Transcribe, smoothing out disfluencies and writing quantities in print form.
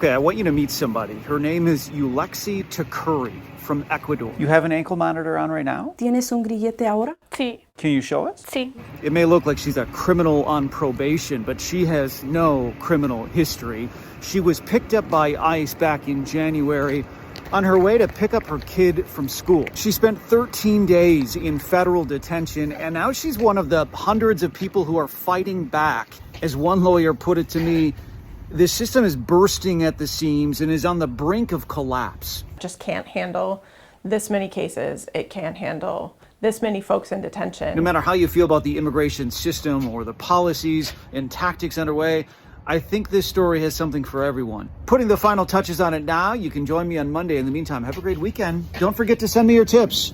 Okay, I want you to meet somebody. Her name is Ulexi Takuri from Ecuador. You have an ankle monitor on right now? ¿Tienes un grillete ahora? Sí, Can you show us? sí. It may look like she's a criminal on probation, but she has no criminal history. She was picked up by ICE back in January on her way to pick up her kid from school. She spent 13 days in federal detention, and now she's one of the hundreds of people who are fighting back. As one lawyer put it to me, this system is bursting at the seams and is on the brink of collapse. Just can't handle this many cases. It can't handle this many folks in detention. No matter how you feel about the immigration system or the policies and tactics underway, I think this story has something for everyone. Putting the final touches on it now, you can join me on Monday. In the meantime, have a great weekend. Don't forget to send me your tips.